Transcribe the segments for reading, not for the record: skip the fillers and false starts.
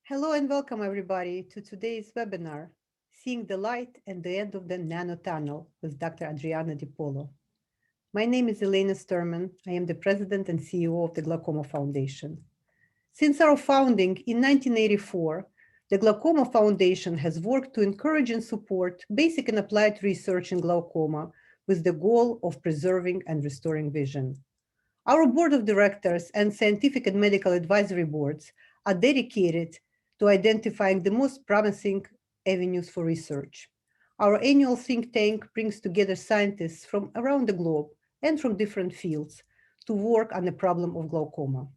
Hello and welcome everybody to today's webinar, Seeing the Light and the End of the Nano Tunnel with Dr. Adriana Di Polo. My name is Elena Sturman. I am the President and CEO of the Glaucoma Foundation. Since our founding in 1984, the Glaucoma Foundation has worked to encourage and support basic and applied research in glaucoma with the goal of preserving and restoring vision. Our board of directors and scientific and medical advisory boards are dedicated to identifying the most promising avenues for research. Our annual think tank brings together scientists from around the globe and from different fields to work on the problem of glaucoma.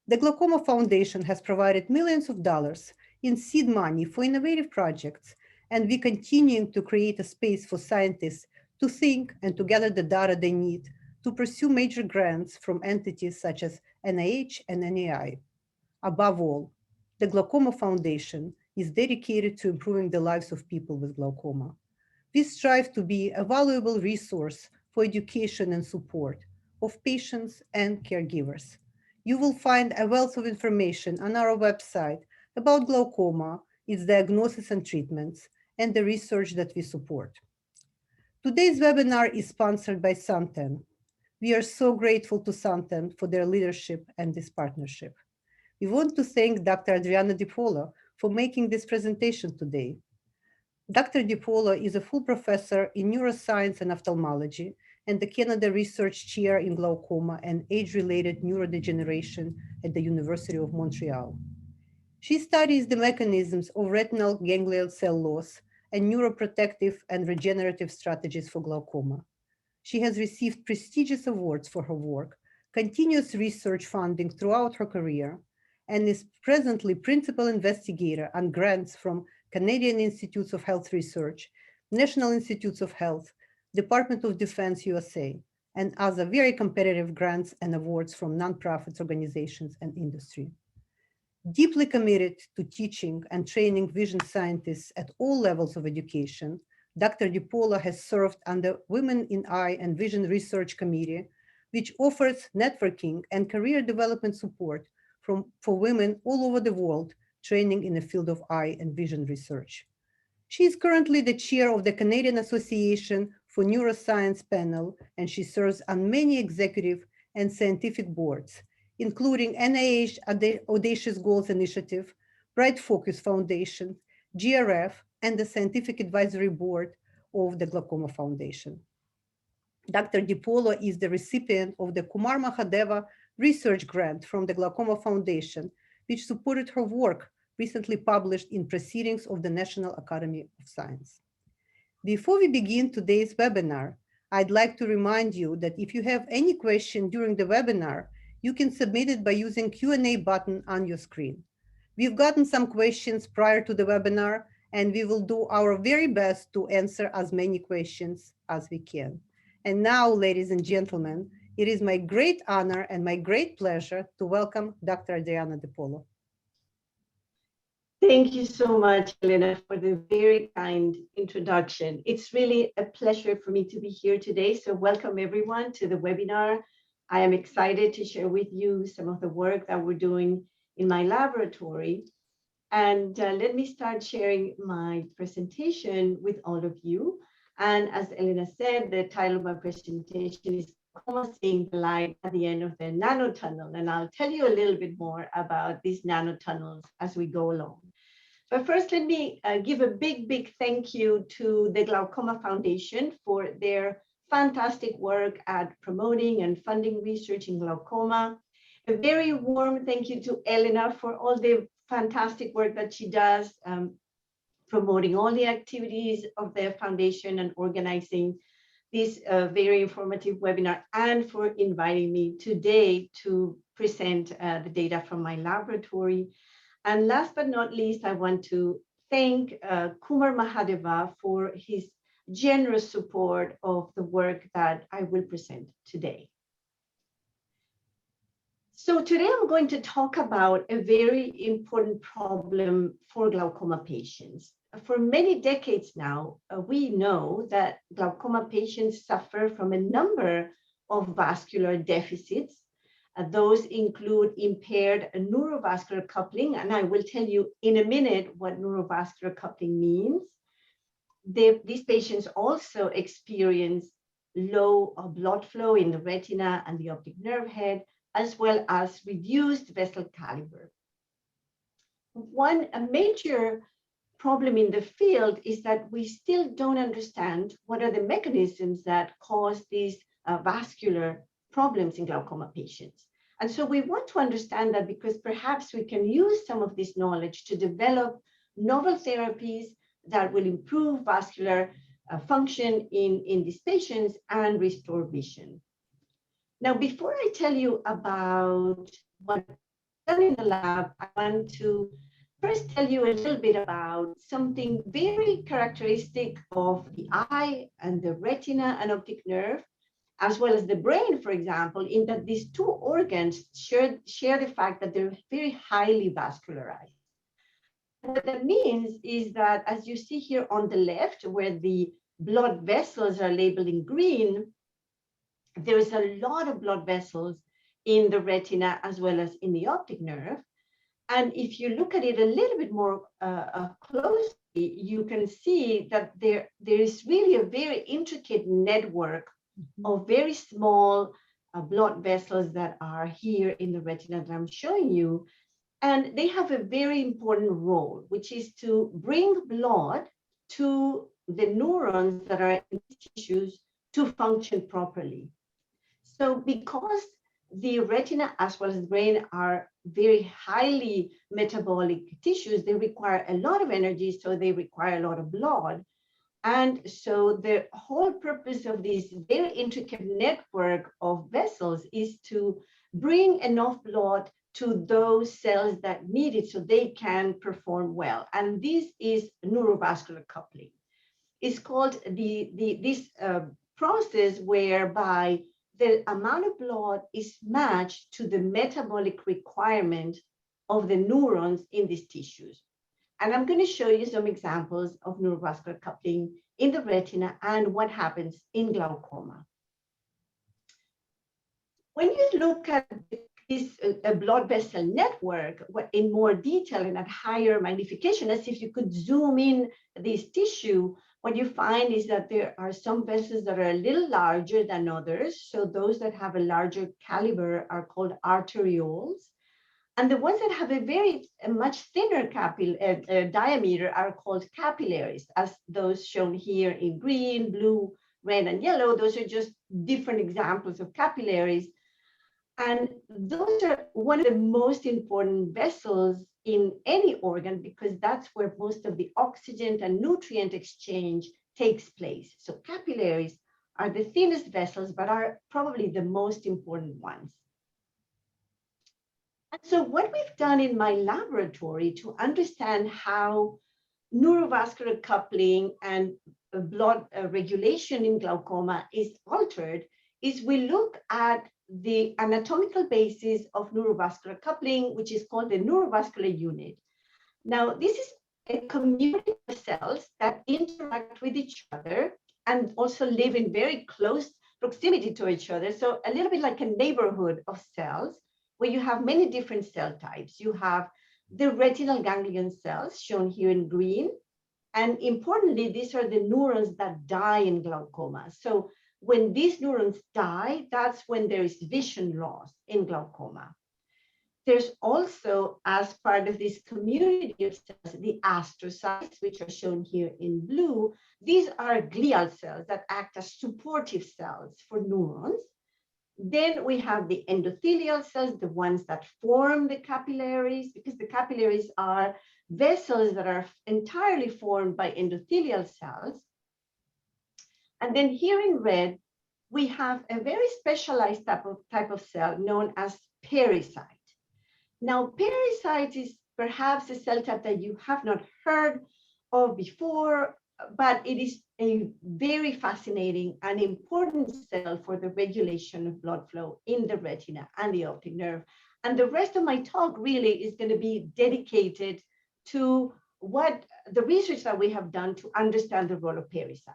The Glaucoma Foundation has provided millions of dollars in seed money for innovative projects, and we're continuing to create a space for scientists to think and to gather the data they need to pursue major grants from entities such as NIH and NEI. Above all, the Glaucoma Foundation is dedicated to improving the lives of people with glaucoma. We strive to be a valuable resource for education and support of patients and caregivers. You will find a wealth of information on our website about glaucoma, its diagnosis and treatments, and the research that we support. Today's webinar is sponsored by Santen. We are so grateful to Santen for their leadership and this partnership. We want to thank Dr. Adriana Di Polo for making this presentation today. Dr. Di Polo is a full professor in neuroscience and ophthalmology and the Canada Research Chair in Glaucoma and Age-Related Neurodegeneration at the University of Montreal. She studies the mechanisms of retinal ganglion cell loss and neuroprotective and regenerative strategies for glaucoma. She has received prestigious awards for her work, continuous research funding throughout her career, and is presently principal investigator on grants from Canadian Institutes of Health Research, National Institutes of Health, Department of Defense USA, and other very competitive grants and awards from nonprofit organizations and industry. Deeply committed to teaching and training vision scientists at all levels of education, Dr. Di Polo has served on the Women in Eye and Vision Research Committee, which offers networking and career development support for women all over the world training in the field of eye and vision research. She is currently the chair of the Canadian Association for Neuroscience panel, and she serves on many executive and scientific boards, including NIH Audacious Goals Initiative, Bright Focus Foundation, GRF, and the Scientific Advisory Board of the Glaucoma Foundation. Dr. Di Polo is the recipient of the Kumar Mahadeva Research Grant from the Glaucoma Foundation, which supported her work recently published in Proceedings of the National Academy of Science. Before we begin today's webinar, I'd like to remind you that if you have any question during the webinar, you can submit it by using Q&A button on your screen. We've gotten some questions prior to the webinar, and we will do our very best to answer as many questions as we can. And now, ladies and gentlemen, it is my great honor and my great pleasure to welcome Dr. Adriana Di Polo. Thank you so much, Elena, for the very kind introduction. It's really a pleasure for me to be here today. So welcome everyone to the webinar. I am excited to share with you some of the work that we're doing in my laboratory. And let me start sharing my presentation with all of you. And as Elena said, the title of my presentation is Seeing the Light at the End of the Nano Tunnel. And I'll tell you a little bit more about these nano tunnels as we go along. But first, let me give a big thank you to the Glaucoma Foundation for their fantastic work at promoting and funding research in glaucoma. A very warm thank you to Elena for all the fantastic work that she does, promoting all the activities of the foundation and organizing this very informative webinar, and for inviting me today to present the data from my laboratory. And last but not least, I want to thank Kumar Mahadeva for his generous support of the work that I will present today. So today I'm going to talk about a very important problem for glaucoma patients. For many decades now, we know that glaucoma patients suffer from a number of vascular deficits, Those include impaired neurovascular coupling, and I will tell you in a minute what neurovascular coupling means. These patients also experience low blood flow in the retina and the optic nerve head, as well as reduced vessel caliber. A major problem in the field is that we still don't understand what are the mechanisms that cause these vascular problems in glaucoma patients. And so we want to understand that, because perhaps we can use some of this knowledge to develop novel therapies that will improve vascular function in these patients and restore vision. Now, before I tell you about what I've done in the lab, I want to first tell you a little bit about something very characteristic of the eye and the retina and optic nerve, as well as the brain, for example, in that these two organs share the fact that they're very highly vascularized. What that means is that, as you see here on the left, where the blood vessels are labeled in green, there's a lot of blood vessels in the retina as well as in the optic nerve. And if you look at it a little bit more closely, you can see that there is really a very intricate network of very small blood vessels that are here in the retina that I'm showing you. And they have a very important role, which is to bring blood to the neurons that are in these tissues to function properly. So because the retina as well as the brain are very highly metabolic tissues, they require a lot of energy, so they require a lot of blood. And so the whole purpose of this very intricate network of vessels is to bring enough blood to those cells that need it so they can perform well. And this is neurovascular coupling. It's called this process whereby the amount of blood is matched to the metabolic requirement of the neurons in these tissues. And I'm going to show you some examples of neurovascular coupling in the retina and what happens in glaucoma. When you look at this blood vessel network in more detail and at higher magnification, as if you could zoom in this tissue, what you find is that there are some vessels that are a little larger than others. So those that have a larger caliber are called arterioles. And the ones that have a much thinner diameter are called capillaries, as those shown here in green, blue, red, and yellow. Those are just different examples of capillaries. And those are one of the most important vessels in any organ, because that's where most of the oxygen and nutrient exchange takes place. So capillaries are the thinnest vessels, but are probably the most important ones. And so what we've done in my laboratory to understand how neurovascular coupling and blood regulation in glaucoma is altered is we look at the anatomical basis of neurovascular coupling, which is called the neurovascular unit. Now, this is a community of cells that interact with each other and also live in very close proximity to each other. So a little bit like a neighborhood of cells where you have many different cell types. You have the retinal ganglion cells shown here in green. And importantly, these are the neurons that die in glaucoma. So when these neurons die, that's when there is vision loss in glaucoma. There's also, as part of this community of cells, the astrocytes, which are shown here in blue. These are glial cells that act as supportive cells for neurons. Then we have the endothelial cells, the ones that form the capillaries, because the capillaries are vessels that are entirely formed by endothelial cells. And then here in red, we have a very specialized type of cell known as pericyte. Now, pericyte is perhaps a cell type that you have not heard of before, but it is a very fascinating and important cell for the regulation of blood flow in the retina and the optic nerve. And the rest of my talk really is going to be dedicated to what the research that we have done to understand the role of pericytes.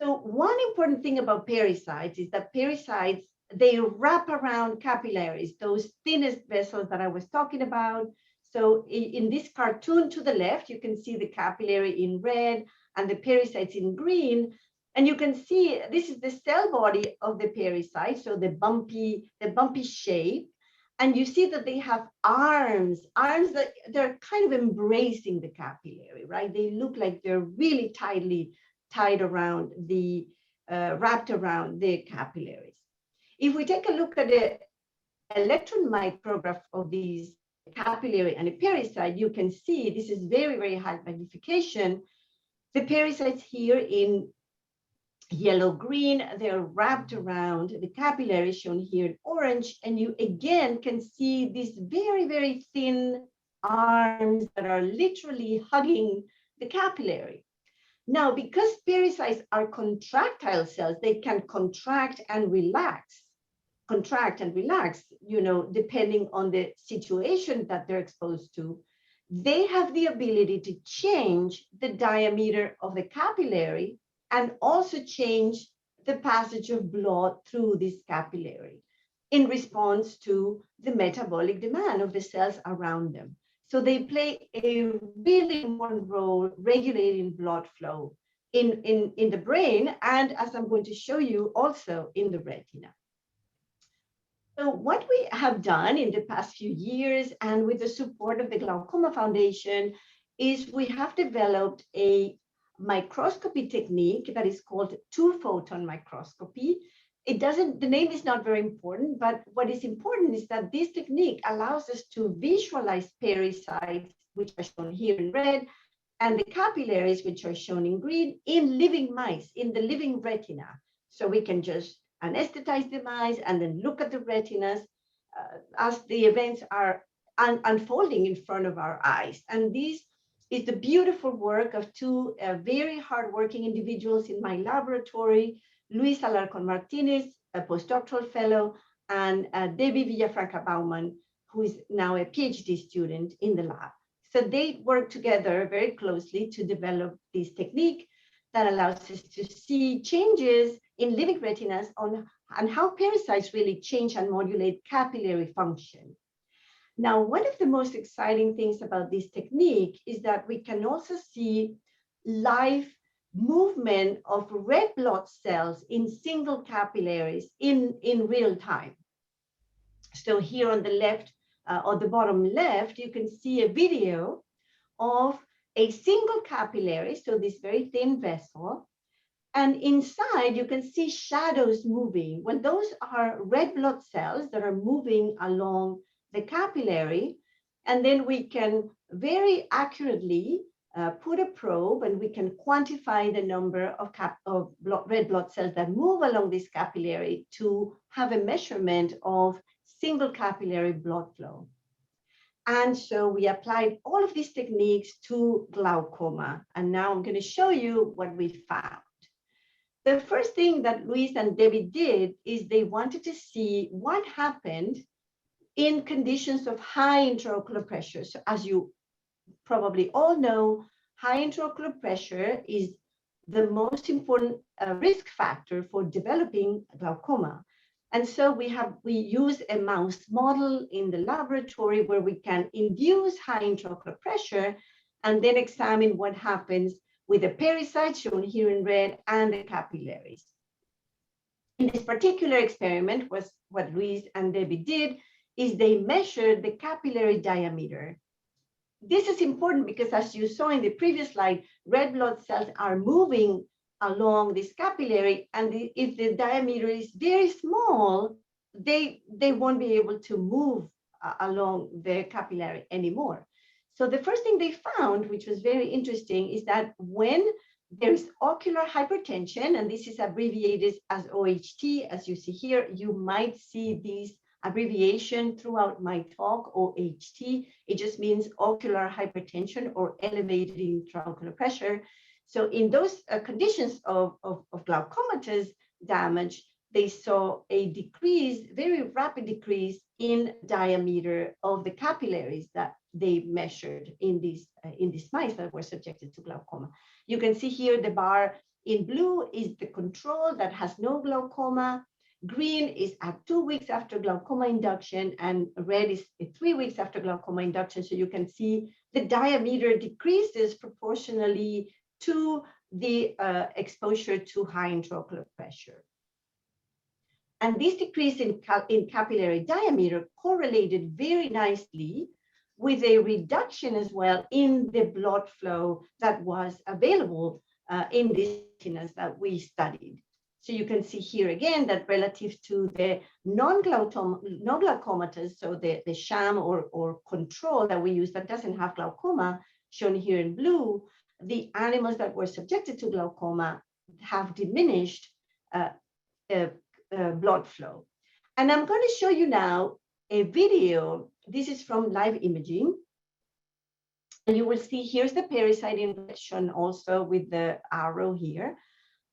So one important thing about pericytes is that pericytes they wrap around capillaries, those thinnest vessels that I was talking about. So in this cartoon to the left, you can see the capillary in red and the pericytes in green. And you can see this is the cell body of the pericyte, so the bumpy shape. And you see that they have arms that they're kind of embracing the capillary, right? They look like they're really tightly tied around the, wrapped around the capillaries. If we take a look at the electron micrograph of these capillary and a pericyte, you can see this is very, very high magnification. The pericytes here in yellow-green, they're wrapped around the capillary shown here in orange, and you again can see these very, very thin arms that are literally hugging the capillary. Now, because pericytes are contractile cells, they can contract and relax, depending on the situation that they're exposed to. They have the ability to change the diameter of the capillary and also change the passage of blood through this capillary in response to the metabolic demand of the cells around them. So they play a really important role regulating blood flow in the brain, and as I'm going to show you, also in the retina. So what we have done in the past few years, and with the support of the Glaucoma Foundation, is we have developed a microscopy technique that is called two-photon microscopy. The name is not very important, but what is important is that this technique allows us to visualize pericytes, which are shown here in red, and the capillaries, which are shown in green, in living mice, in the living retina. So we can just anesthetize the mice and then look at the retinas as the events are unfolding in front of our eyes. And this is the beautiful work of two very hardworking individuals in my laboratory, Luis Alarcon Martinez, a postdoctoral fellow, and Debbie Villafranca Bauman, who is now a PhD student in the lab. So they work together very closely to develop this technique that allows us to see changes in living retinas on how pericytes really change and modulate capillary function. Now, one of the most exciting things about this technique is that we can also see live movement of red blood cells in single capillaries in real time. So here on the left, on the bottom left, you can see a video of a single capillary, so this very thin vessel, and inside you can see shadows moving. Well, those are red blood cells that are moving along the capillary, and then we can very accurately put a probe and we can quantify the number of red blood cells that move along this capillary to have a measurement of single capillary blood flow. And so we applied all of these techniques to glaucoma. And now I'm going to show you what we found. The first thing that Luis and Debbie did is they wanted to see what happened in conditions of high intraocular pressure. So as you probably all know, high intraocular pressure is the most important risk factor for developing glaucoma. And so we use a mouse model in the laboratory where we can induce high intraocular pressure and then examine what happens with the pericyte shown here in red and the capillaries. In this particular experiment, what Luis and Debbie did is they measured the capillary diameter. This is important because, as you saw in the previous slide, red blood cells are moving along this capillary, and if the diameter is very small, they won't be able to move along the capillary anymore. So the first thing they found, which was very interesting, is that when there's ocular hypertension, and this is abbreviated as OHT, as you see here, you might see these abbreviation throughout my talk, OHT. It just means ocular hypertension or elevated intraocular pressure. So in those conditions of glaucomatous damage, they saw a decrease, very rapid decrease in diameter of the capillaries that they measured in these mice that were subjected to glaucoma. You can see here the bar in blue is the control that has no glaucoma. Green is at 2 weeks after glaucoma induction, and red is 3 weeks after glaucoma induction. So you can see the diameter decreases proportionally to the exposure to high intraocular pressure. And this decrease in capillary diameter correlated very nicely with a reduction as well in the blood flow that was available in these retinas that we studied. So you can see here again that relative to the non-glaucomatous, so the sham or control that we use that doesn't have glaucoma, shown here in blue, the animals that were subjected to glaucoma have diminished blood flow. And I'm going to show you now a video. This is from live imaging. And you will see here's the pericyte injection also with the arrow here.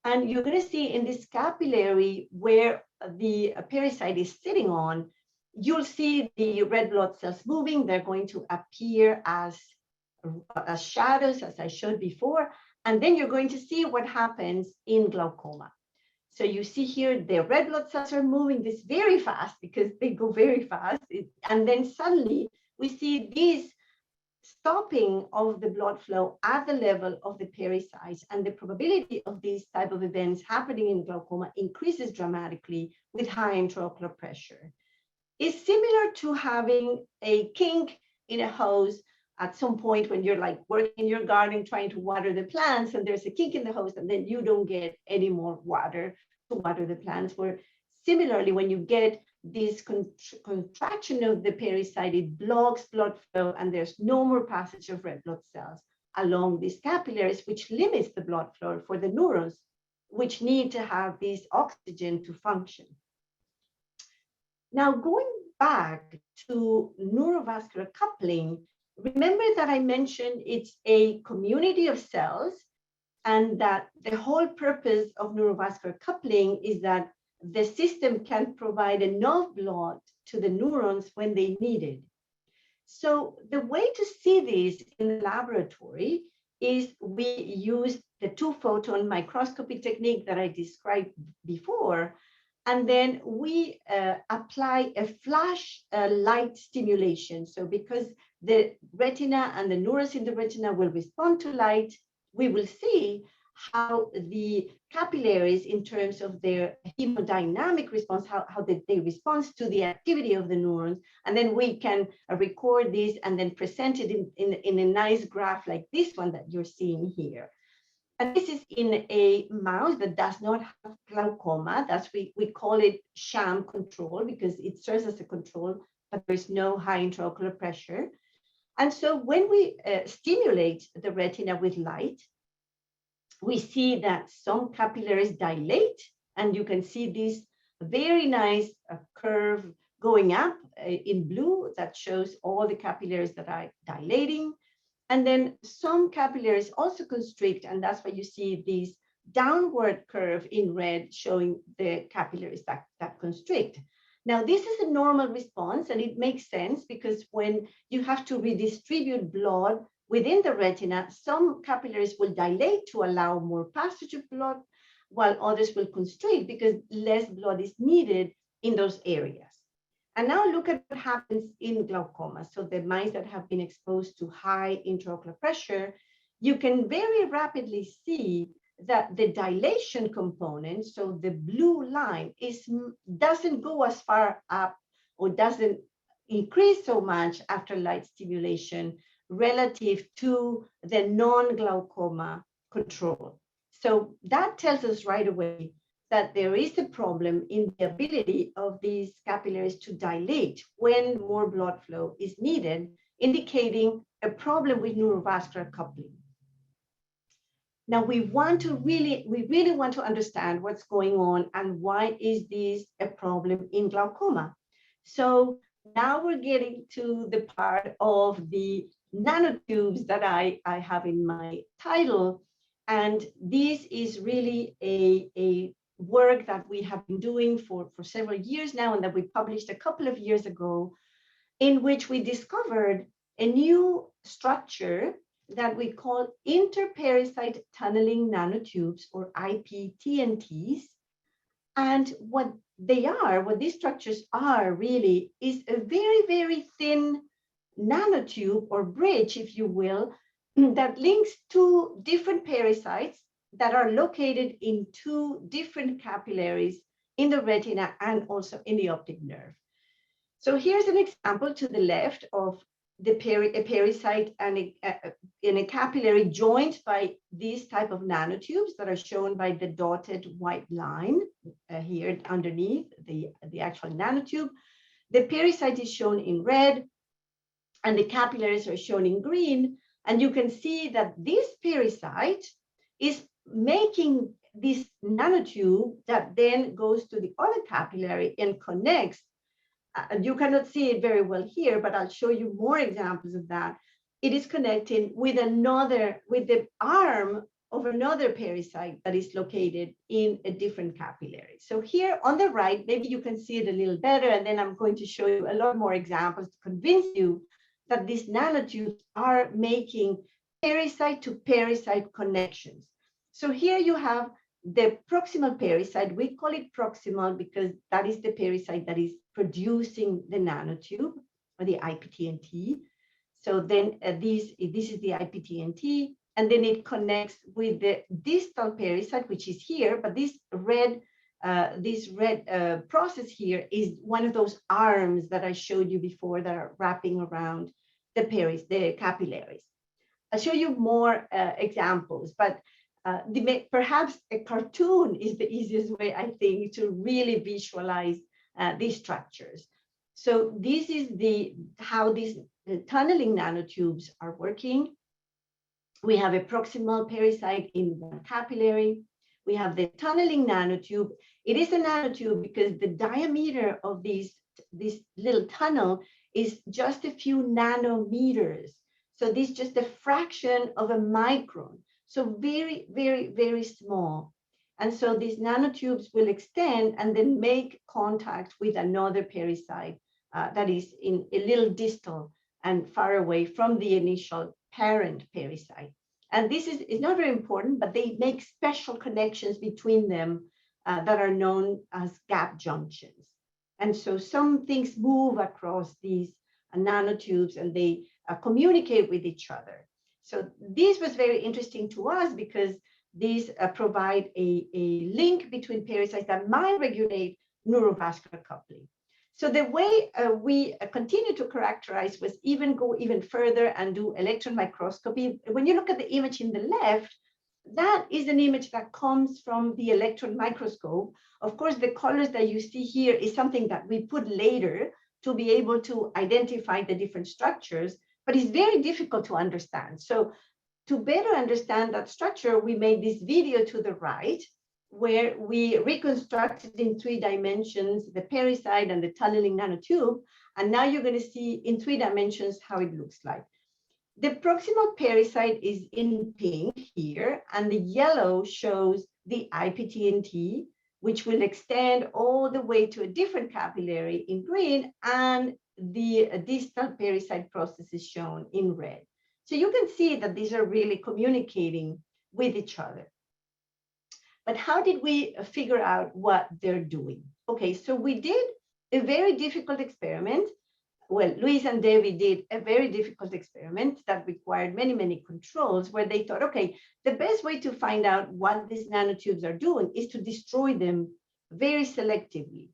And you're going to see in this capillary where the pericyte is sitting on, you'll see the red blood cells moving. They're going to appear as shadows, as I showed before. And then you're going to see what happens in glaucoma. So you see here, the red blood cells are moving this very fast because they go very fast. And then suddenly we see these stopping of the blood flow at the level of the pericytes, and the probability of these type of events happening in glaucoma increases dramatically with high intraocular pressure. It's similar to having a kink in a hose at some point when you're like working in your garden trying to water the plants, and there's a kink in the hose, and then you don't get any more water to water the plants. Where similarly, when you get this contraction of the pericyte, it blocks blood flow, and there's no more passage of red blood cells along these capillaries, which limits the blood flow for the neurons, which need to have this oxygen to function. Now, going back to neurovascular coupling, remember that I mentioned it's a community of cells, and that the whole purpose of neurovascular coupling is that the system can provide enough blood to the neurons when they need it. So the way to see this in the laboratory is we use the 2-photon microscopy technique that I described before, and then we apply a flash light stimulation. So because the retina and the neurons in the retina will respond to light, we will see how the capillaries, in terms of their hemodynamic response, how they respond to the activity of the neurons. And then we can record this and then present it in a nice graph like this one that you're seeing here. And this is in a mouse that does not have glaucoma. That's we call it sham control because it serves as a control, but there's no high intraocular pressure. And so when we stimulate the retina with light, we see that some capillaries dilate, and you can see this very nice curve going up in blue that shows all the capillaries that are dilating. And then some capillaries also constrict, and that's why you see this downward curve in red showing the capillaries that constrict. Now, this is a normal response, and it makes sense because when you have to redistribute blood within the retina, some capillaries will dilate to allow more passage of blood, while others will constrict because less blood is needed in those areas. And now look at what happens in glaucoma. So the mice that have been exposed to high intraocular pressure, you can very rapidly see that the dilation component, so the blue line, doesn't go as far up or doesn't increase so much after light stimulation relative to the non-glaucoma control. So that tells us right away that there is a problem in the ability of these capillaries to dilate when more blood flow is needed, indicating a problem with neurovascular coupling. Now we really want to understand what's going on and why is this a problem in glaucoma. So now we're getting to the part of the nanotubes that I have in my title. And this is really a work that we have been doing for several years now, and that we published a couple of years ago, in which we discovered a new structure that we call inter-pericyte tunneling nanotubes, or IPTNTs. And what what these structures are really is a very, very thin nanotube or bridge, if you will, that links two different pericytes that are located in two different capillaries in the retina and also in the optic nerve. So here's an example to the left of a pericyte and in a capillary joined by these type of nanotubes that are shown by the dotted white line here underneath the actual nanotube. The pericyte is shown in red and the capillaries are shown in green. And you can see that this pericyte is making this nanotube that then goes to the other capillary and connects. You cannot see it very well here, but I'll show you more examples of that. It is connecting with the arm of another pericyte that is located in a different capillary. So here on the right, maybe you can see it a little better, and then I'm going to show you a lot more examples to convince you that these nanotubes are making pericyte to pericyte connections. So here you have the proximal pericyte. We call it proximal because that is the pericyte that is producing the nanotube or the IPTNT. So then this is the IPTNT, and then it connects with the distal pericyte, which is here, but this red process here is one of those arms that I showed you before that are wrapping around the capillaries. I'll show you more examples, but perhaps a cartoon is the easiest way, I think, to really visualize these structures. So this is how these tunneling nanotubes are working. We have a proximal pericyte in one capillary. We have the tunneling nanotube. It is a nanotube because the diameter of this little tunnel is just a few nanometers. So this is just a fraction of a micron. So very, very, very small. And so these nanotubes will extend and then make contact with another pericyte that is in a little distal and far away from the initial parent pericyte. And this is not very important, but they make special connections between them that are known as gap junctions. And so some things move across these nanotubes and they communicate with each other. So this was very interesting to us because these provide a link between pericytes that might regulate neurovascular coupling. So the way we continue to characterize was go even further and do electron microscopy. When you look at the image in the left, that is an image that comes from the electron microscope. Of course, the colors that you see here is something that we put later to be able to identify the different structures, but it's very difficult to understand. So to better understand that structure, we made this video to the right, where we reconstructed in 3 dimensions the pericyte and the tunneling nanotube. And now you're going to see in 3 dimensions how it looks like. The proximal pericyte is in pink here, and the yellow shows the IPTNT, which will extend all the way to a different capillary in green, and the distal pericyte process is shown in red. So you can see that these are really communicating with each other. But how did we figure out what they're doing? Okay, so we did a very difficult experiment. Well, Luis and David did a very difficult experiment that required many, many controls where they thought, okay, the best way to find out what these nanotubes are doing is to destroy them very selectively.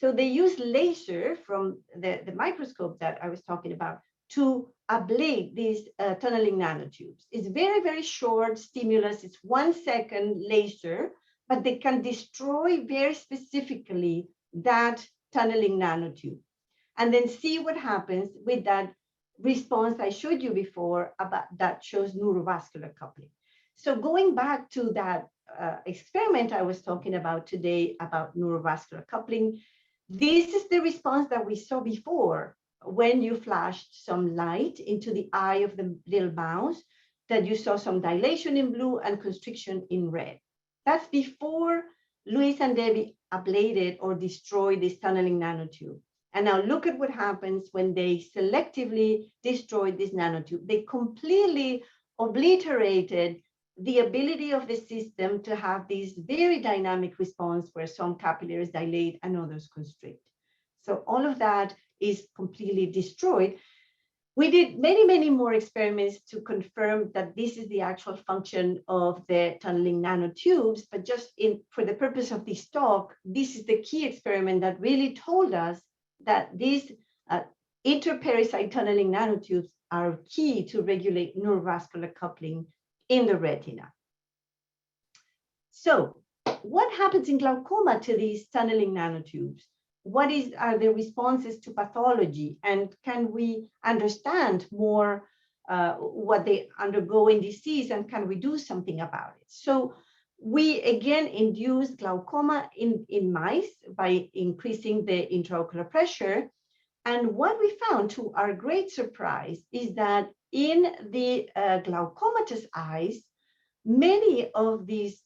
So they used laser from the microscope that I was talking about to ablate these tunneling nanotubes. It's very, very short stimulus. It's 1 second laser, but they can destroy very specifically that tunneling nanotube. And then see what happens with that response I showed you before about that shows neurovascular coupling. So going back to that experiment I was talking about today about neurovascular coupling, this is the response that we saw before when you flashed some light into the eye of the little mouse, that you saw some dilation in blue and constriction in red. That's before Luis and Debbie ablated or destroyed this tunneling nanotube. And now look at what happens when they selectively destroyed this nanotube. They completely obliterated the ability of the system to have this very dynamic response where some capillaries dilate and others constrict. So all of that is completely destroyed. We did many, many more experiments to confirm that this is the actual function of the tunneling nanotubes, but just for the purpose of this talk, this is the key experiment that really told us that these inter-pericyte tunneling nanotubes are key to regulate neurovascular coupling in the retina. So what happens in glaucoma to these tunneling nanotubes? What are the responses to pathology? And can we understand more what they undergo in disease, and can we do something about it? So we again induced glaucoma in mice by increasing the intraocular pressure. And what we found, to our great surprise, is that in the glaucomatous eyes, many of these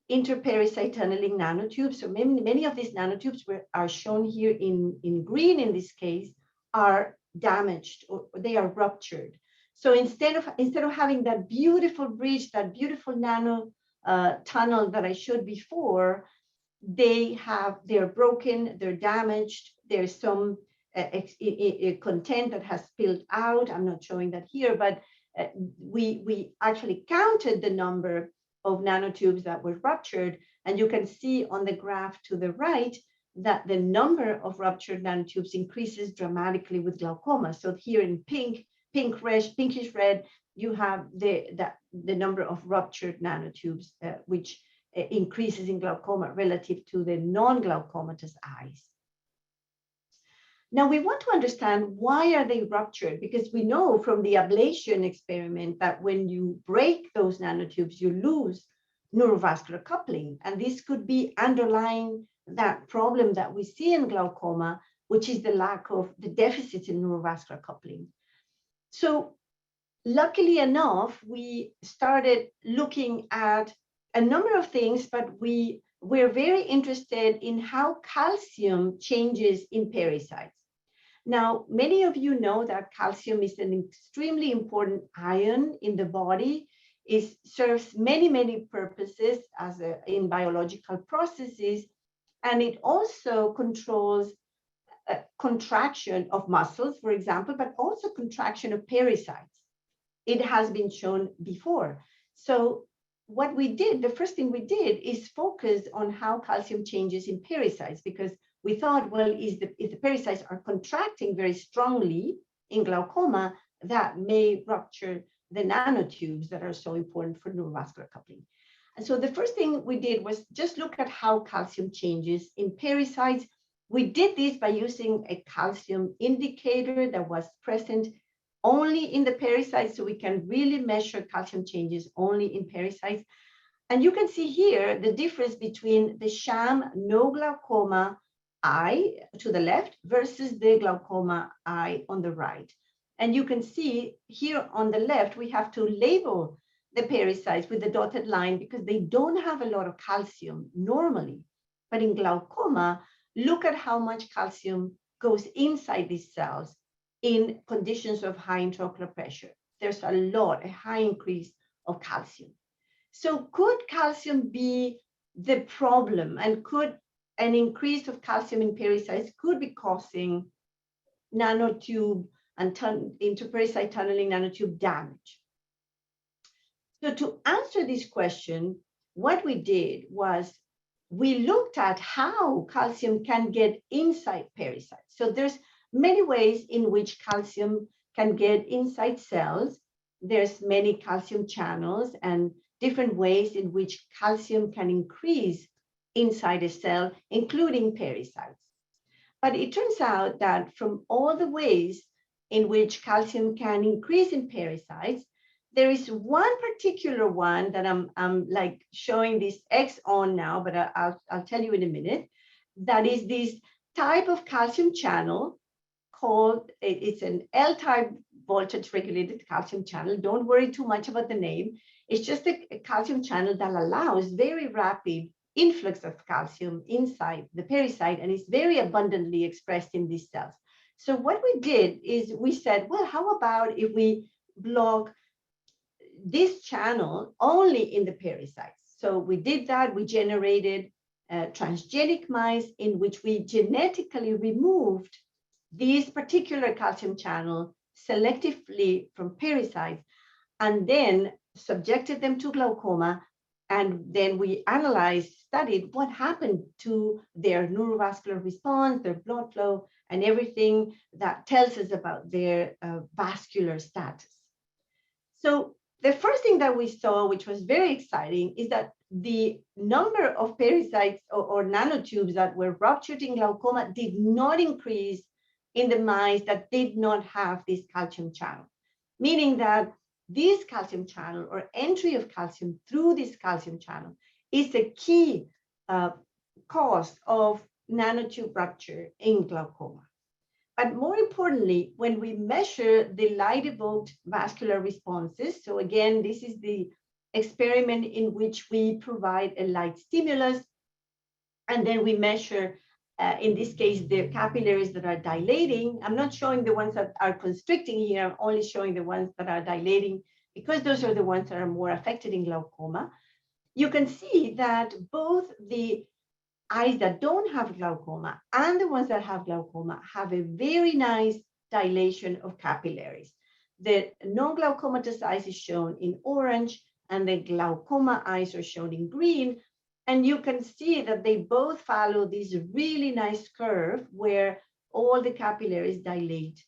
inter-pericyte tunneling nanotubes, so many of these nanotubes are shown here in green in this case, are damaged or they are ruptured. So instead of having that beautiful bridge, that beautiful nano tunnel that I showed before, they're broken, they're damaged. There's some content that has spilled out. I'm not showing that here, but we actually counted the number of nanotubes that were ruptured, and you can see on the graph to the right that the number of ruptured nanotubes increases dramatically with glaucoma. So here in pinkish red, you have the number of ruptured nanotubes, which increases in glaucoma relative to the non-glaucomatous eyes. Now we want to understand, why are they ruptured? Because we know from the ablation experiment that when you break those nanotubes, you lose neurovascular coupling. And this could be underlying that problem that we see in glaucoma, which is the lack of the deficit in neurovascular coupling. So luckily enough, we started looking at a number of things, but we're very interested in how calcium changes in pericytes. Now, many of you know that calcium is an extremely important ion in the body. It serves many, many purposes in biological processes, and it also controls contraction of muscles, for example, but also contraction of pericytes. It has been shown before. So what we did, the first thing we did is focus on how calcium changes in pericytes, because we thought, well, if the pericytes are contracting very strongly in glaucoma, that may rupture the nanotubes that are so important for neurovascular coupling. And so the first thing we did was just look at how calcium changes in pericytes. We did this by using a calcium indicator that was present only in the pericytes, so we can really measure calcium changes only in pericytes. And you can see here the difference between the sham no glaucoma eye to the left versus the glaucoma eye on the right. And you can see here on the left, we have to label the pericytes with the dotted line because they don't have a lot of calcium normally. But in glaucoma, look at how much calcium goes inside these cells in conditions of high intraocular pressure. There's a high increase of calcium. So could calcium be the problem, and could an increase of calcium in pericytes could be causing nanotube and inter-pericyte tunneling nanotube damage? So to answer this question, what we did was we looked at how calcium can get inside pericytes. So there's many ways in which calcium can get inside cells. There's many calcium channels and different ways in which calcium can increase inside a cell, including pericytes. But it turns out that from all the ways in which calcium can increase in pericytes, there is one particular one that I'm like showing this X on now, but I'll tell you in a minute. That is this type of calcium channel called, it's an L-type voltage regulated calcium channel. Don't worry too much about the name. It's just a calcium channel that allows very rapid influx of calcium inside the pericyte, and it's very abundantly expressed in these cells. So what we did is we said, well, how about if we block this channel only in the pericytes. So we did that. We generated transgenic mice in which we genetically removed this particular calcium channel selectively from pericytes, and then subjected them to glaucoma. And then we analyzed, studied what happened to their neurovascular response, their blood flow, and everything that tells us about their vascular status. So the first thing that we saw, which was very exciting, is that the number of pericytes or nanotubes that were ruptured in glaucoma did not increase in the mice that did not have this calcium channel, meaning that this calcium channel or entry of calcium through this calcium channel is a key cause of nanotube rupture in glaucoma. But more importantly, when we measure the light-evoked vascular responses, so again, this is the experiment in which we provide a light stimulus, and then we measure, in this case, the capillaries that are dilating. I'm not showing the ones that are constricting here, I'm only showing the ones that are dilating because those are the ones that are more affected in glaucoma. You can see that both the eyes that don't have glaucoma and the ones that have glaucoma have a very nice dilation of capillaries. The non-glaucomatous eyes is shown in orange and the glaucoma eyes are shown in green. And you can see that they both follow this really nice curve where all the capillaries dilate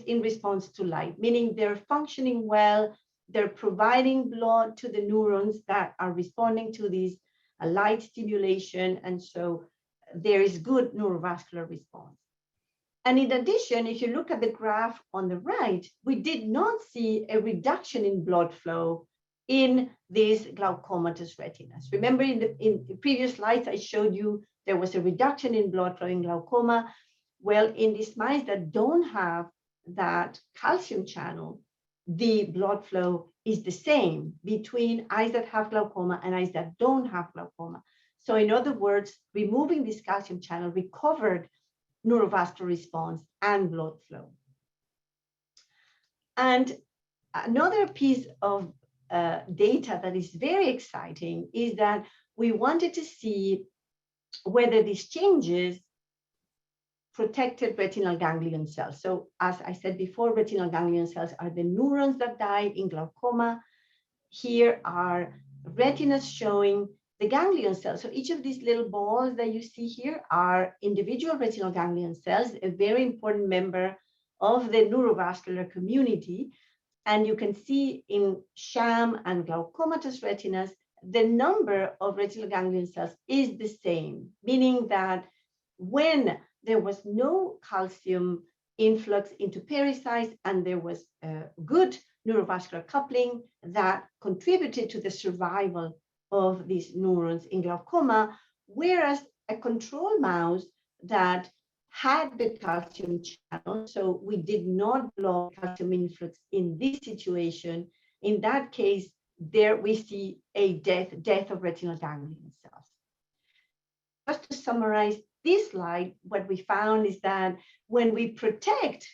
in response to light, meaning they're functioning well, they're providing blood to the neurons that are responding to this light stimulation, and so there is good neurovascular response. And in addition, if you look at the graph on the right, we did not see a reduction in blood flow in these glaucomatous retinas. Remember in the previous slides, I showed you there was a reduction in blood flow in glaucoma. Well, in these mice that don't have that calcium channel, the blood flow is the same between eyes that have glaucoma and eyes that don't have glaucoma. So in other words, removing this calcium channel recovered neurovascular response and blood flow. And another piece of data that is very exciting is that we wanted to see whether these changes protected retinal ganglion cells. So as I said before, retinal ganglion cells are the neurons that die in glaucoma. Here are retinas showing the ganglion cells. So each of these little balls that you see here are individual retinal ganglion cells, a very important member of the neurovascular community. And you can see in sham and glaucomatous retinas, the number of retinal ganglion cells is the same, meaning that when there was no calcium influx into pericytes and there was good neurovascular coupling that contributed to the survival of these neurons in glaucoma, whereas a control mouse that had the calcium channel, so we did not block calcium influx in this situation, in that case, there we see a death of retinal ganglion cells. Just to summarize this slide, what we found is that when we protect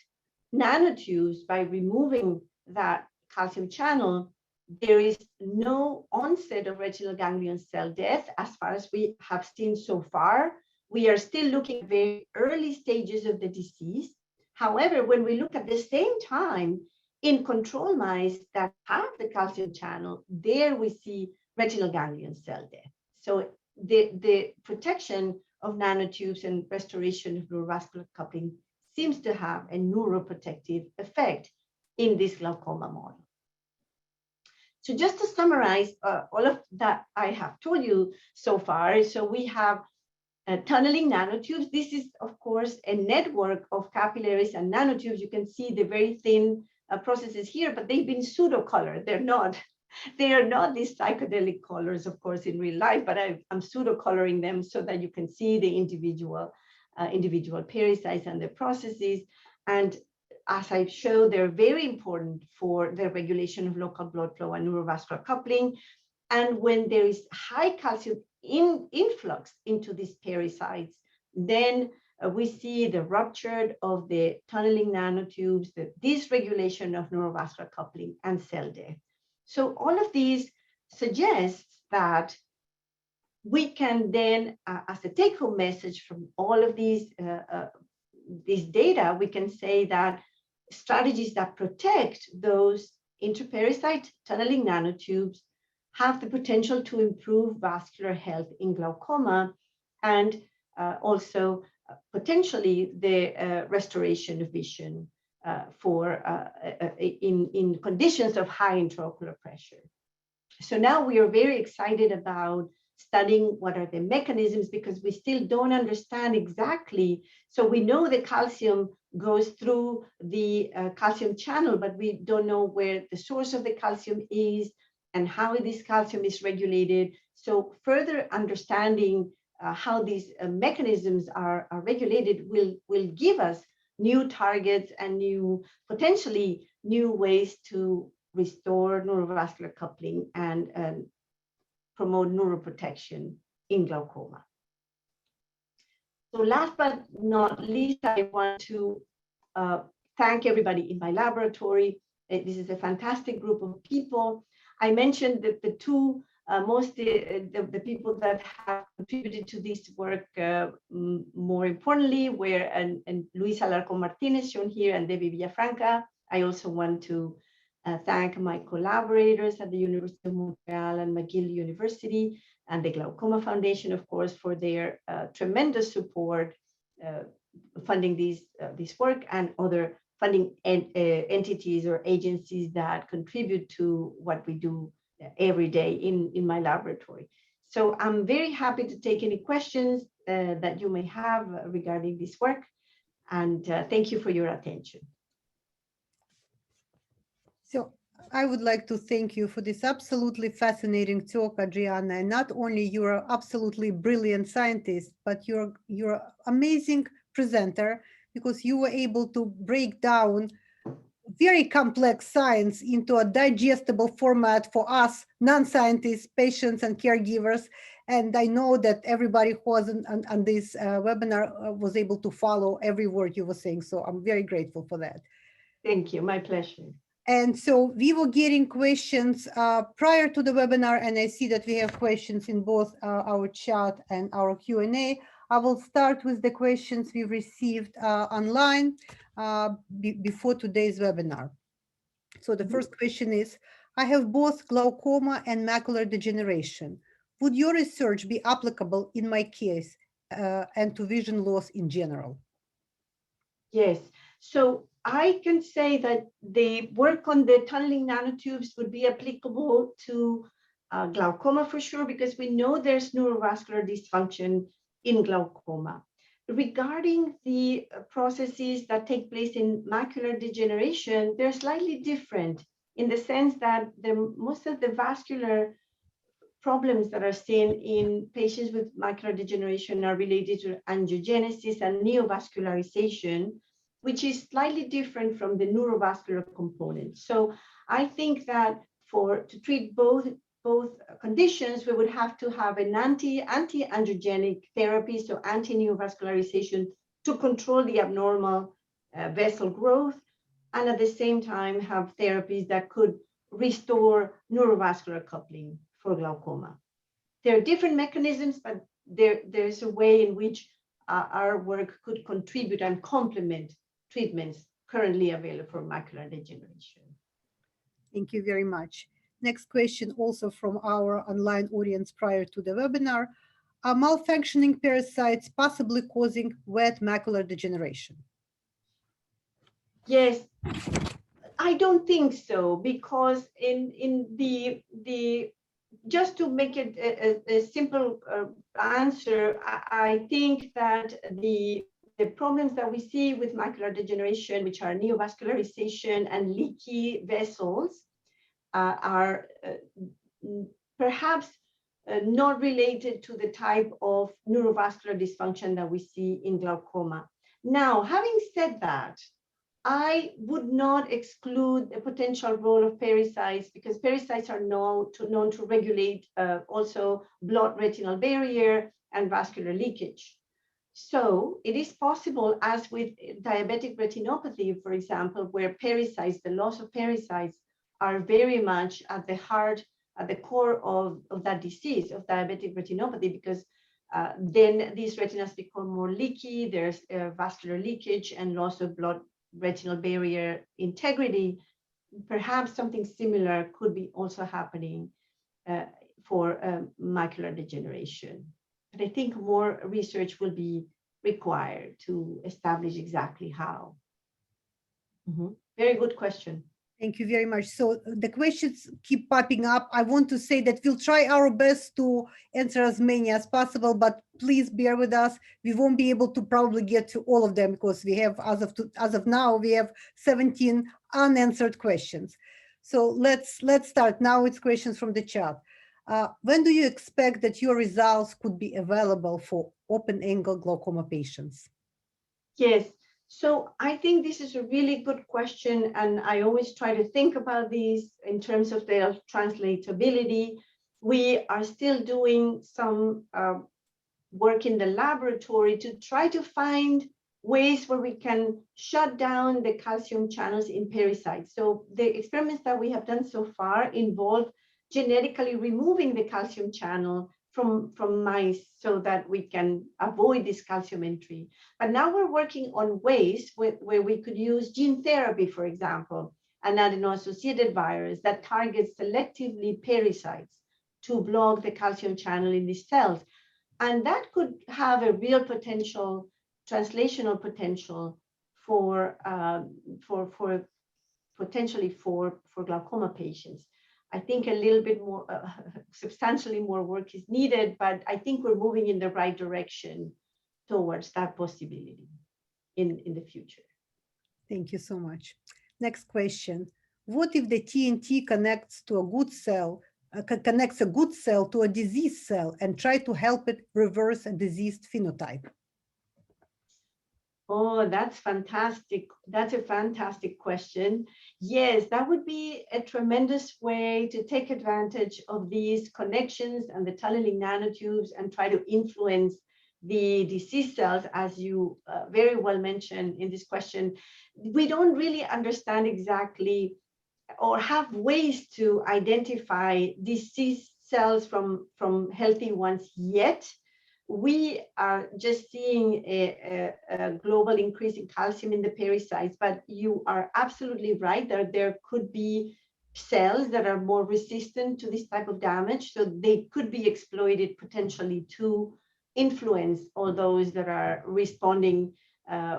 nanotubes by removing that calcium channel, there is no onset of retinal ganglion cell death as far as we have seen so far. We are still looking at very early stages of the disease. However, when we look at the same time in control mice that have the calcium channel, there we see retinal ganglion cell death. So the protection of nanotubes and restoration of neurovascular coupling seems to have a neuroprotective effect in this glaucoma model. So just to summarize all of that I have told you so far, so we have tunneling nanotubes. This is, of course, a network of capillaries and nanotubes. You can see the very thin processes here, but they've been pseudo-colored. They are not these psychedelic colors, of course, in real life, but I'm pseudo-coloring them so that you can see the individual pericytes and their processes. And as I showed, they're very important for the regulation of local blood flow and neurovascular coupling. And when there is high calcium influx into these pericytes, then we see the rupture of the tunneling nanotubes, the dysregulation of neurovascular coupling and cell death. So all of these suggests that we can then, as a take-home message from all of these data, we can say that strategies that protect those inter-pericyte tunneling nanotubes have the potential to improve vascular health in glaucoma and also potentially the restoration of vision in conditions of high intraocular pressure. So now we are very excited about studying what are the mechanisms, because we still don't understand exactly. So we know the calcium goes through the calcium channel, but we don't know where the source of the calcium is and how this calcium is regulated. So further understanding how these mechanisms are regulated will give us new targets and potentially new ways to restore neurovascular coupling and promote neuroprotection in glaucoma. So last but not least, I want to thank everybody in my laboratory. This is a fantastic group of people. I mentioned that the two the people that have contributed to this work more importantly were and Luisa Alarcón Martinez, shown here, and Debbie Villafranca. I also want to thank my collaborators at the University of Montreal and McGill University and the Glaucoma Foundation, of course, for their tremendous support funding this work, and other funding entities or agencies that contribute to what we do every day in my laboratory. So I'm very happy to take any questions that you may have regarding this work, and thank you for your attention. So I would like to thank you for this absolutely fascinating talk, Adriana. And not only you're an absolutely brilliant scientist, but you're an amazing presenter, because you were able to break down very complex science into a digestible format for us non-scientists, patients, and caregivers. And I know that everybody who was on this webinar was able to follow every word you were saying. So I'm very grateful for that. Thank you, my pleasure. And so we were getting questions prior to the webinar, and I see that we have questions in both our chat and our Q&A. I will start with the questions we received online before today's webinar. So the first question is, I have both glaucoma and macular degeneration. Would your research be applicable in my case and to vision loss in general? Yes. So I can say that the work on the tunneling nanotubes would be applicable to glaucoma for sure, because we know there's neurovascular dysfunction in glaucoma. Regarding the processes that take place in macular degeneration, they're slightly different in the sense that most of the vascular problems that are seen in patients with macular degeneration are related to angiogenesis and neovascularization, which is slightly different from the neurovascular component. So I think that to treat both conditions, we would have to have an anti-angiogenic therapy, so anti-neovascularization, to control the abnormal vessel growth, and at the same time have therapies that could restore neurovascular coupling for glaucoma. There are different mechanisms, but there's a way in which our work could contribute and complement treatments currently available for macular degeneration. Thank you very much. Next question, also from our online audience prior to the webinar. Are malfunctioning pericytes possibly causing wet macular degeneration? Yes, I don't think so, because in the just to make it a simple answer, I think that the problems that we see with macular degeneration, which are neovascularization and leaky vessels, are perhaps not related to the type of neurovascular dysfunction that we see in glaucoma. Now, having said that, I would not exclude the potential role of pericytes, because pericytes are known to regulate also blood retinal barrier and vascular leakage. So it is possible, as with diabetic retinopathy, for example, where pericytes, the loss of pericytes are very much at the heart, at the core of that disease, of diabetic retinopathy, because then these retinas become more leaky, there's vascular leakage and loss of blood retinal barrier integrity. Perhaps something similar could be also happening for macular degeneration. But I think more research will be required to establish exactly how. Very good question. Thank you very much. So the questions keep popping up. I want to say that we'll try our best to answer as many as possible, but please bear with us. We won't be able to probably get to all of them because we have, as of now, we have 17 unanswered questions. So let's start. Now it's questions from the chat. When do you expect that your results could be available for open-angle glaucoma patients? Yes. So I think this is a really good question, and I always try to think about these in terms of their translatability. We are still doing some work in the laboratory to try to find ways where we can shut down the calcium channels in pericytes. So the experiments that we have done so far involve genetically removing the calcium channel from mice so that we can avoid this calcium entry. But now we're working on ways where we could use gene therapy, for example, an adeno-associated virus that targets selectively pericytes to block the calcium channel in these cells. And that could have a real potential, translational potential for potentially for glaucoma patients. I think a little bit more, substantially more work is needed, but I think we're moving in the right direction towards that possibility in the future. Thank you so much. Next question. What if the TNT connects to a good cell, connects a good cell to a diseased cell and try to help it reverse a diseased phenotype? Oh, that's fantastic. That's a fantastic question. Yes, that would be a tremendous way to take advantage of these connections and the tunneling nanotubes and try to influence the disease cells, as you very well mentioned in this question. We don't really understand exactly or have ways to identify disease cells from healthy ones yet. We are just seeing a global increase in calcium in the pericytes, but you are absolutely right that there could be cells that are more resistant to this type of damage, so they could be exploited potentially to influence all those that are responding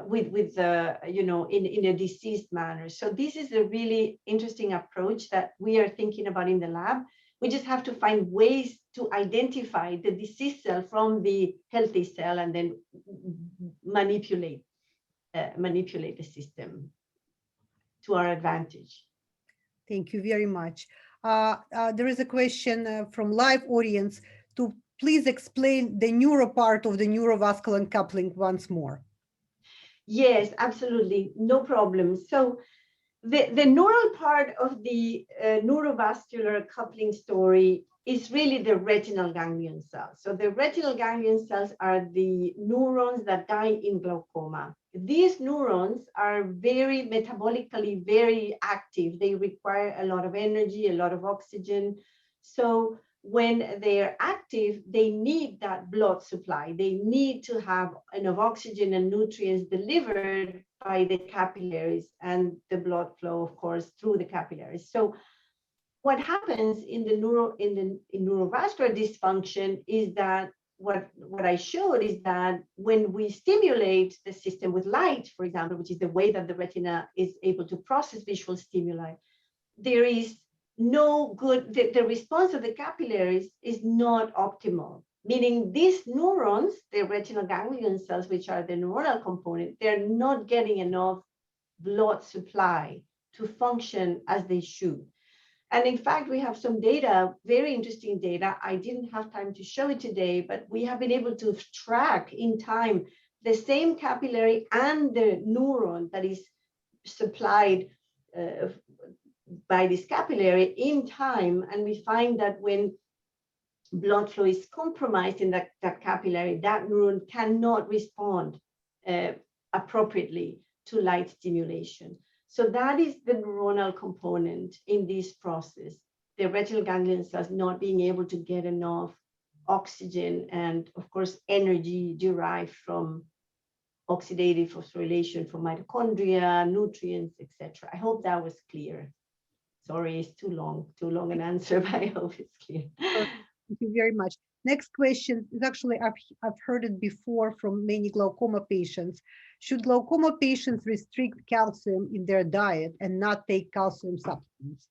with the, in a diseased manner. So this is a really interesting approach that we are thinking about in the lab. We just have to find ways to identify the disease cell from the healthy cell and then manipulate the system to our advantage. Thank you very much. There is a question from live audience to please explain the neuro part of the neurovascular coupling once more. Yes, absolutely, no problem. So the neural part of the neurovascular coupling story is really the retinal ganglion cells. So the retinal ganglion cells are the neurons that die in glaucoma. These neurons are very metabolically very active. They require a lot of energy, a lot of oxygen. So when they are active, they need that blood supply. They need to have enough oxygen and nutrients delivered by the capillaries and the blood flow, of course, through the capillaries. So what happens in neurovascular dysfunction is that what I showed is that when we stimulate the system with light, for example, which is the way that the retina is able to process visual stimuli, there is no good, the response of the capillaries is not optimal, meaning these neurons, the retinal ganglion cells, which are the neuronal component, they're not getting enough blood supply to function as they should. And in fact, we have some data, very interesting data. I didn't have time to show it today, but we have been able to track in time the same capillary and the neuron that is supplied by this capillary in time. And we find that when blood flow is compromised in that capillary, that neuron cannot respond appropriately to light stimulation. So that is the neuronal component in this process. The retinal ganglion cells not being able to get enough oxygen and, of course, energy derived from oxidative phosphorylation from mitochondria, nutrients, etc. I hope that was clear. Sorry, it's too long an answer, but I hope it's clear. Thank you very much. Next question is actually, I've heard it before from many glaucoma patients. Should glaucoma patients restrict calcium in their diet and not take calcium supplements?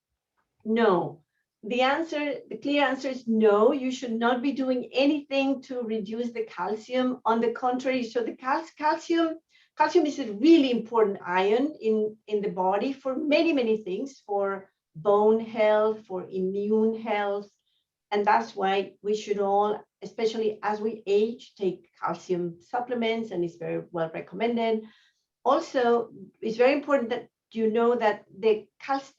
No. The clear answer is no. You should not be doing anything to reduce the calcium. On the contrary, so the calcium is a really important ion in the body for many things, for bone health, for immune health. And that's why we should all, especially as we age, take calcium supplements, and it's very well recommended. Also, it's very important that you know that the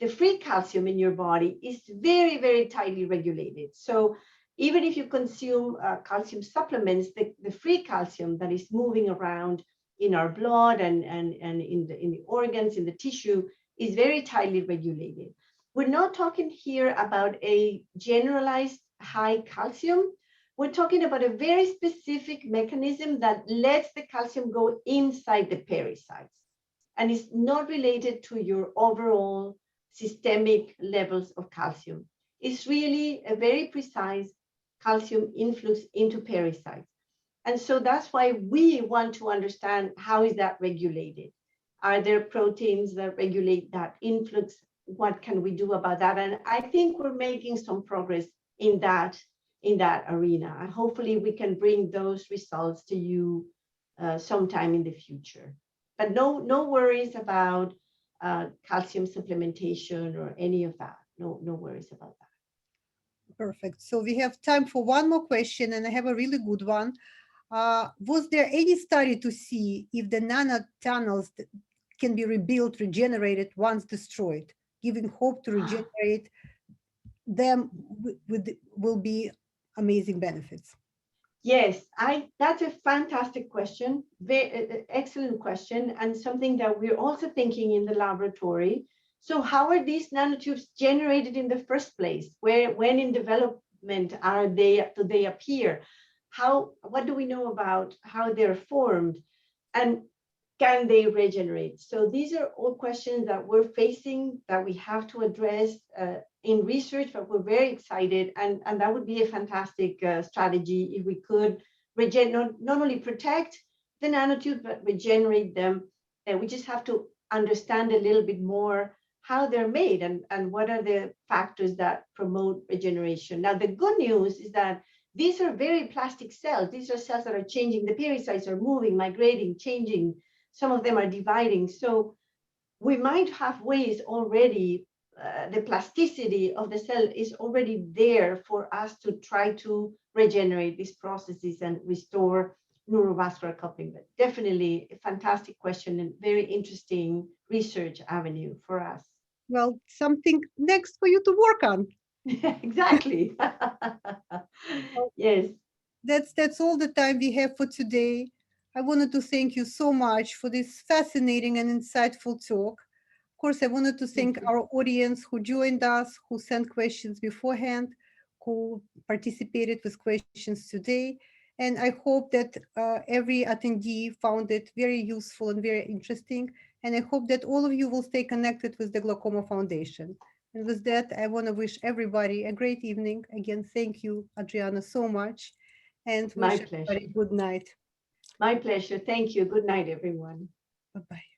free calcium in your body is very tightly regulated. So even if you consume calcium supplements, the free calcium that is moving around in our blood and in the organs, in the tissue, is very tightly regulated. We're not talking here about a generalized high calcium. We're talking about a very specific mechanism that lets the calcium go inside the pericytes, and is not related to your overall systemic levels of calcium. It's really a very precise calcium influx into pericytes. And so that's why we want to understand how is that regulated. Are there proteins that regulate that influx? What can we do about that? And I think we're making some progress in that arena. And hopefully we can bring those results to you sometime in the future. But no worries about calcium supplementation or any of that. No worries about that. Perfect. So we have time for one more question, and I have a really good one. Was there any study to see if the nanotunnels can be rebuilt, regenerated once destroyed, giving hope to regenerate them will be amazing benefits? Yes, that's a fantastic question. Very excellent question, and something that we're also thinking in the laboratory. So how are these nanotubes generated in the first place? When in development do they appear? What do we know about how they're formed? And can they regenerate? So these are all questions that we're facing, that we have to address in research, but we're very excited. And that would be a fantastic strategy if we could not only protect the nanotubes, but regenerate them. And we just have to understand a little bit more how they're made and what are the factors that promote regeneration. Now, the good news is that these are very plastic cells. These are cells that are changing. The pericytes are moving, migrating, changing. Some of them are dividing. So we might have ways already, the plasticity of the cell is already there for us to try to regenerate these processes and restore neurovascular coupling. But definitely a fantastic question and very interesting research avenue for us. Well, something next for you to work on. Exactly. Yes. That's all the time we have for today. I wanted to thank you so much for this fascinating and insightful talk. Of course, I wanted to thank our audience who joined us, who sent questions beforehand, who participated with questions today. And I hope that every attendee found it very useful and very interesting. And I hope that all of you will stay connected with the Glaucoma Foundation. And with that, I want to wish everybody a great evening. Again, thank you, Adriana, so much. And wish everybody good night. My pleasure. Thank you. Good night, everyone. Bye-bye.